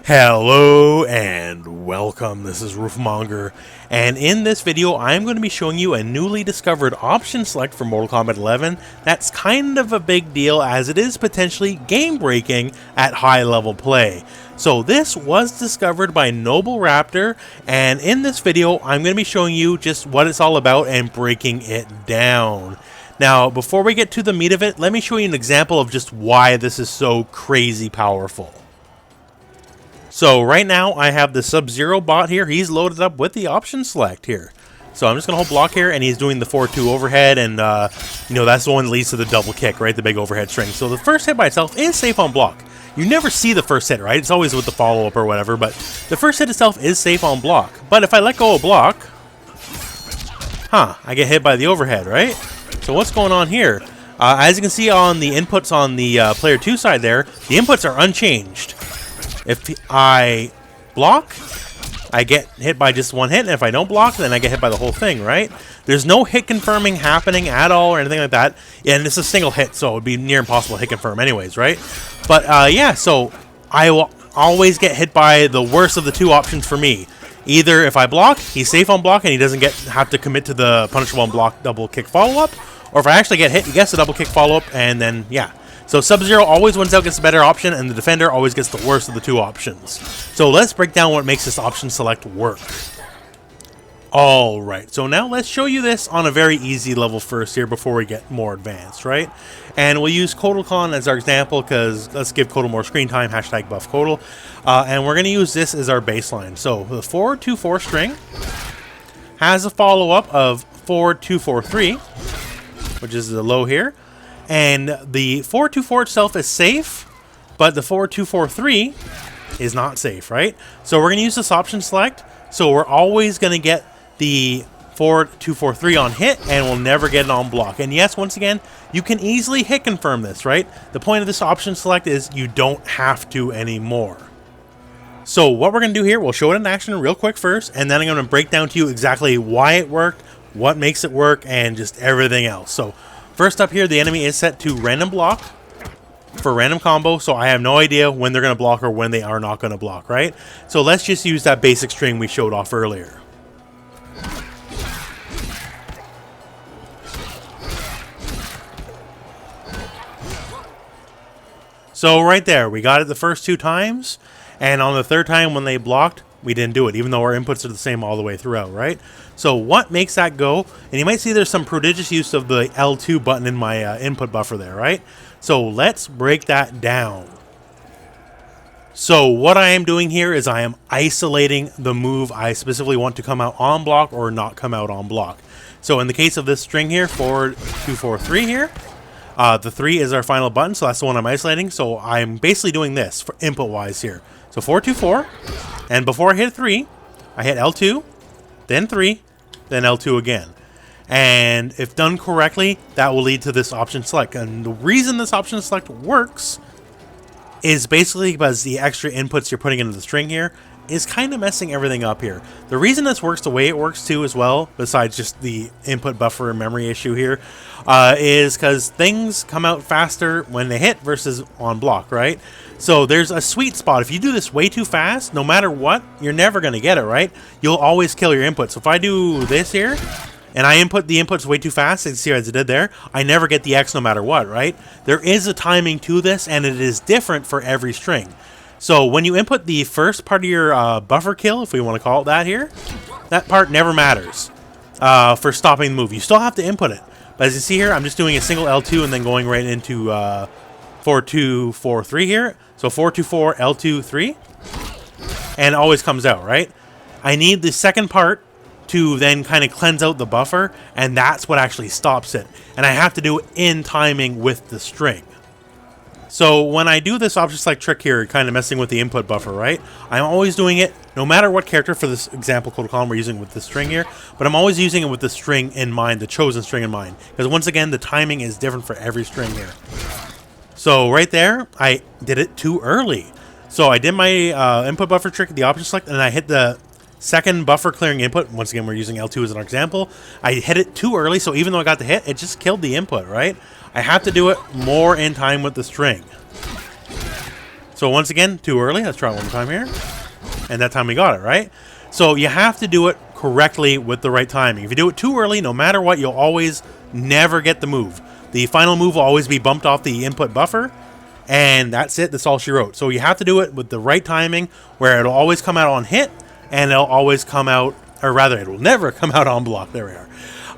Hello and welcome, this is rooflemonger, and in this video I'm going to be showing you a newly discovered option select for Mortal Kombat 11 that's kind of a big deal as it is potentially game breaking at high level play. So this was discovered by Noble Raptor, and in this video I'm going to be showing you just what it's all about and breaking it down. Now before we get to the meat of it, let me show you an example of just why this is so crazy powerful. So right now I have the Sub-Zero bot here. He's loaded up with the option select here. So I'm just going to hold block here, and he's doing the 4-2 overhead, and you know, that's the one that leads to the double kick, right? The big overhead string. So the first hit by itself is safe on block. You never see the first hit, right? It's always with the follow-up or whatever, but the first hit itself is safe on block. But if I let go of block, I get hit by the overhead, right? So what's going on here? As you can see on the inputs on the player 2 side there, the inputs are unchanged. If I block, I get hit by just one hit, and if I don't block, then I get hit by the whole thing, right? There's no hit confirming happening at all or anything like that, and it's a single hit, so it would be near impossible to hit confirm anyways, right? But yeah, so I will always get hit by the worst of the two options for me. Either if I block, he's safe on block and he doesn't have to commit to the punishable on block double kick follow-up, or if I actually get hit, he gets the double kick follow-up, and then, yeah. So Sub-Zero always wins out, gets the better option, and the defender always gets the worst of the two options. So let's break down what makes this option select work. Alright, so now let's show you this on a very easy level first here before we get more advanced, right? And we'll use Kotalcon as our example because let's give Kotal more screen time, hashtag buff Kotal. And we're going to use this as our baseline. So the 4-2-4 string has a follow-up of 4-2-4-3, which is the low here. And the 4-2-4 itself is safe, but the 4-2-4-3 is not safe, right? So we're going to use this option select. So we're always going to get the 4-2-4-3 on hit, and we'll never get it on block. And yes, once again, you can easily hit confirm this, right? The point of this option select is you don't have to anymore. So what we're going to do here, we'll show it in action real quick first, and then I'm going to break down to you exactly why it worked, what makes it work, and just everything else. So first up here, the enemy is set to random block for random combo, so I have no idea when they're going to block or when they are not going to block, right? So let's just use that basic string we showed off earlier. So right there, we got it the first two times, and on the third time when they blocked, we didn't do it, even though our inputs are the same all the way throughout, right? So what makes that go? And you might see there's some prodigious use of the L2 button in my input buffer there, right? So let's break that down. So what I am doing here is I am isolating the move I specifically want to come out on block or not come out on block. So in the case of this string here, 4-2-4-3 here, the 3 is our final button, so that's the one I'm isolating. So I'm basically doing this for input-wise here. So 4-2-4, and before I hit 3, I hit L2, then 3, then L2 again. And if done correctly, that will lead to this option select. And the reason this option select works is basically because the extra inputs you're putting into the string here is kind of messing everything up here. The reason this works the way it works too as well, besides just the input buffer and memory issue here, is because things come out faster when they hit versus on block, right? So there's a sweet spot. If you do this way too fast, no matter what, you're never going to get it, right? You'll always kill your input. So if I do this here, and I input the inputs way too fast, and see as I did there, I never get the X no matter what, right? There is a timing to this, and it is different for every string. So when you input the first part of your buffer kill, if we want to call it that here, that part never matters for stopping the move. You still have to input it. But as you see here, I'm just doing a single L2 and then going right into 4-2-4-3 here. So 4-2-4, L2, 3. And it always comes out, right? I need the second part to then kind of cleanse out the buffer, and that's what actually stops it. And I have to do it in timing with the string. So when I do this option select trick here, kind of messing with the input buffer, right? I'm always doing it, no matter what character, for this example code column we're using with this string here, but I'm always using it with the string in mind, the chosen string in mind. Because once again, the timing is different for every string here. So right there, I did it too early. So I did my input buffer trick, the option select, and I hit the second buffer clearing input. Once again, we're using L2 as an example. I hit it too early, so even though I got the hit, it just killed the input, right? I have to do it more in time with the string. So once again, too early. Let's try it one more time here. And that time we got it, right? So you have to do it correctly with the right timing. If you do it too early, no matter what, you'll always never get the move. The final move will always be bumped off the input buffer, and that's it. That's all she wrote. So you have to do it with the right timing, where it'll always come out on hit, and it'll always come out, or rather, it will never come out on block. There we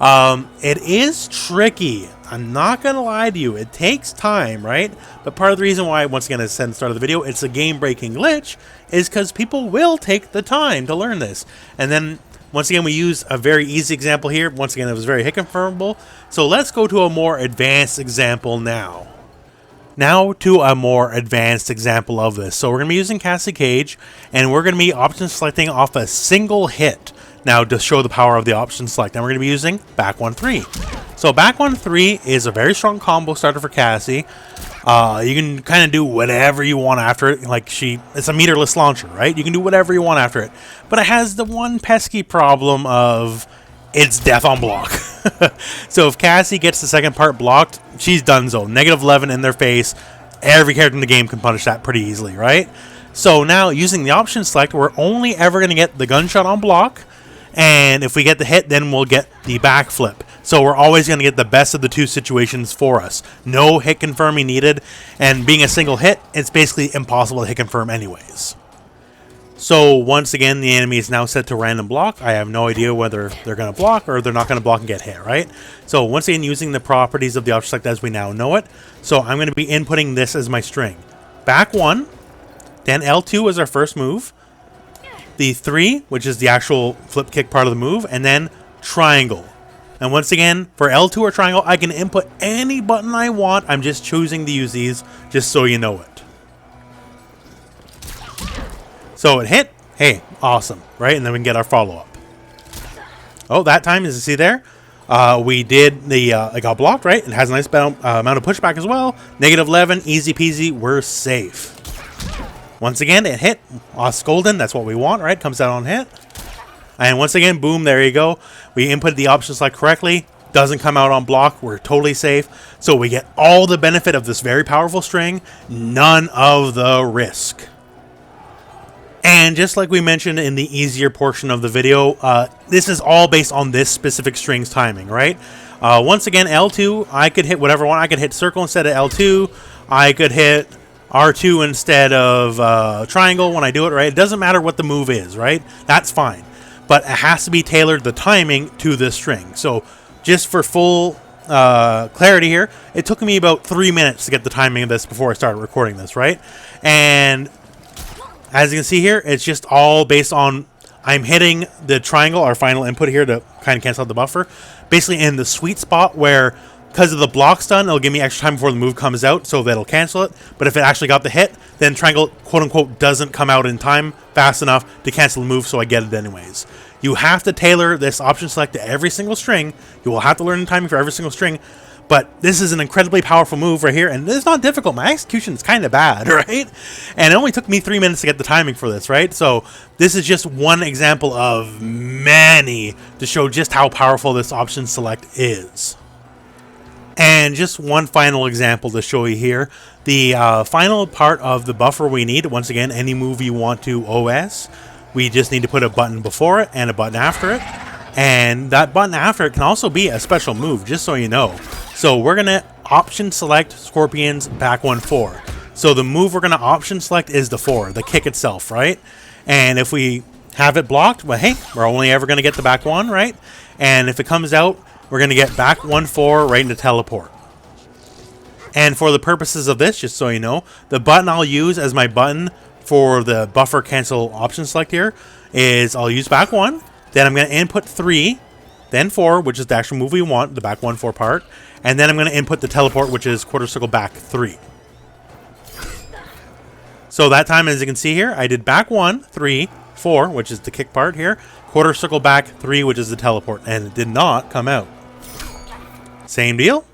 are. It is tricky. I'm not going to lie to you. It takes time, right? But part of the reason why, once again, I said at the start of the video, it's a game-breaking glitch, is because people will take the time to learn this. And then, once again, we use a very easy example here. Once again, it was very hit confirmable. So let's go to a more advanced example now. Now to a more advanced example of this. So we're going to be using Cassie Cage, and we're going to be option selecting off a single hit. Now to show the power of the option select, and we're going to be using back 1-3. So back 1-3 is a very strong combo starter for Cassie. You can kind of do whatever you want after it. Like it's a meterless launcher, right? You can do whatever you want after it. But it has the one pesky problem of it's death on block. So if Cassie gets the second part blocked, she's donezo. -11 in their face. Every character in the game can punish that pretty easily, right? So now using the option select, we're only ever going to get the gunshot on block. And if we get the hit, then we'll get the backflip. So we're always going to get the best of the two situations for us. No hit confirming needed. And being a single hit, it's basically impossible to hit confirm anyways. So once again, the enemy is now set to random block. I have no idea whether they're going to block or they're not going to block and get hit, right? So once again, using the properties of the option select as we now know it. So I'm going to be inputting this as my string. Back 1, then L2 is our first move. The 3, which is the actual flip kick part of the move, and then triangle. And once again, for L2 or triangle, I can input any button I want. I'm just choosing to use these, just so you know it. So it hit. Hey, awesome, right? And then we can get our follow-up. Oh, that time, as you see there, we did the, it got blocked, right? It has a nice amount of pushback as well. -11, easy peasy, we're safe. Once again, it hit. Golden, that's what we want, right? Comes out on hit. And once again, boom, there you go. We input the option select correctly. Doesn't come out on block. We're totally safe. So we get all the benefit of this very powerful string. None of the risk. And just like we mentioned in the easier portion of the video, this is all based on this specific string's timing, right? Once again, L2, I could hit whatever one. I could hit circle instead of L2. I could hit R2 instead of triangle when I do it, right? It doesn't matter what the move is, right? That's fine. But it has to be tailored, the timing, to this string. So just for full clarity here, it took me about 3 minutes to get the timing of this before I started recording this, right? And as you can see here, it's just all based on I'm hitting the triangle, our final input here, to kind of cancel out the buffer. Basically in the sweet spot where, because of the block stun, it'll give me extra time before the move comes out, so that'll cancel it. But if it actually got the hit, then triangle, quote-unquote, doesn't come out in time fast enough to cancel the move, so I get it anyways. You have to tailor this option select to every single string. You will have to learn the timing for every single string. But this is an incredibly powerful move right here, and it's not difficult. My execution is kind of bad, right? And it only took me 3 minutes to get the timing for this, right? So this is just one example of many to show just how powerful this option select is. And just one final example to show you here. The final part of the buffer we need, once again, any move you want to OS, we just need to put a button before it and a button after it. And that button after it can also be a special move, just so you know. So we're going to option select Scorpion's back 1-4. So the move we're going to option select is the 4, the kick itself, right? And if we have it blocked, well, hey, we're only ever going to get the back 1, right? And if it comes out, we're going to get back 1-4 right into teleport. And for the purposes of this, just so you know, the button I'll use as my button for the buffer cancel option select here is I'll use back 1, then I'm going to input 3, then 4, which is the actual move we want, the back 1-4 part, and then I'm going to input the teleport, which is quarter circle back 3. So that time, as you can see here, I did back 1, 3, 4, which is the kick part here, quarter circle back 3, which is the teleport, and it did not come out. Same deal.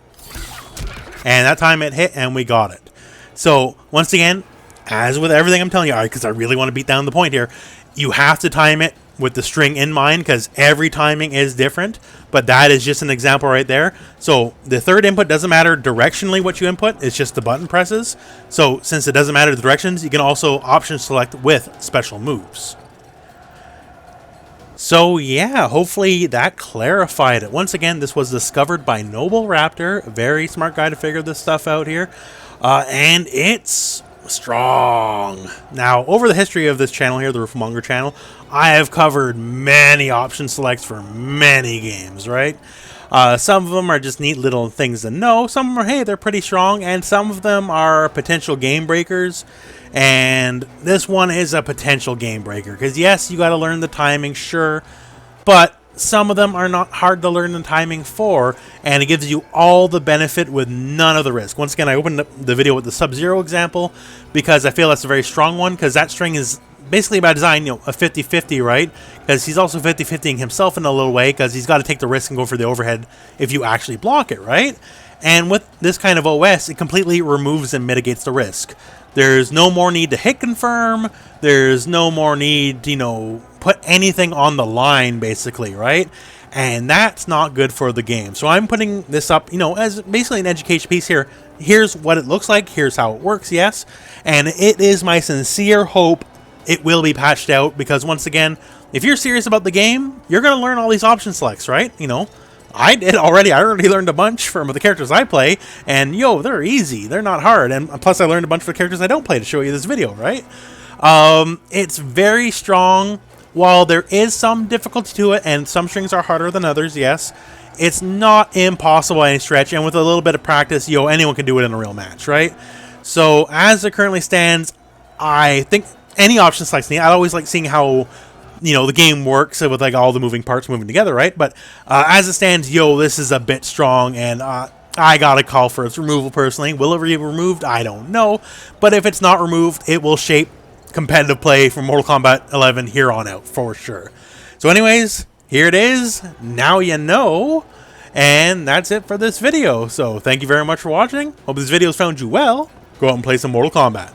And that time it hit, and we got it. So once again, as with everything I'm telling you, because I really want to beat down the point here, you have to time it with the string in mind, because every timing is different, but that is just an example right there. So the third input doesn't matter directionally what you input, it's just the button presses. So since it doesn't matter the directions, you can also option select with special moves. So yeah, hopefully that clarified it. Once again, this was discovered by Noble Raptor, a very smart guy to figure this stuff out here, and it's strong. Now, over the history of this channel here, the Rooflemonger channel, I have covered many option selects for many games, right? Some of them are just neat little things to know. Some of them are, hey, they're pretty strong, and some of them are potential game breakers. And this one is a potential game breaker, because yes, you got to learn the timing, sure, but some of them are not hard to learn the timing for, and it gives you all the benefit with none of the risk. Once again, I opened up the video with the Sub-Zero example because I feel that's a very strong one, because that string is basically by design, you know, a 50-50, right? Because he's also 50-50ing himself in a little way, because he's got to take the risk and go for the overhead if you actually block it, right? And with this kind of OS, it completely removes and mitigates the risk. There's no more need to hit confirm. There's no more need to, you know, put anything on the line, basically, right? And that's not good for the game. So I'm putting this up, you know, as basically an education piece here. Here's what it looks like. Here's how it works, yes. And it is my sincere hope it will be patched out, because once again, if you're serious about the game, you're going to learn all these option selects, right? You know, I did already. I already learned a bunch from the characters I play, and yo, they're easy. They're not hard. And plus, I learned a bunch for the characters I don't play to show you this video, right? It's very strong. While there is some difficulty to it, and some strings are harder than others, yes, it's not impossible by any stretch. And with a little bit of practice, yo, anyone can do it in a real match, right? So as it currently stands, I think any option selects neat. I always like seeing how, you know, the game works with like all the moving parts moving together, right? But as it stands, yo, this is a bit strong, and I gotta call for its removal personally. Will it be removed? I don't know. But if it's not removed, it will shape competitive play from Mortal Kombat 11 here on out for sure. So anyways, here it is. Now you know. And that's it for this video. So thank you very much for watching. Hope this video has found you well. Go out and play some Mortal Kombat.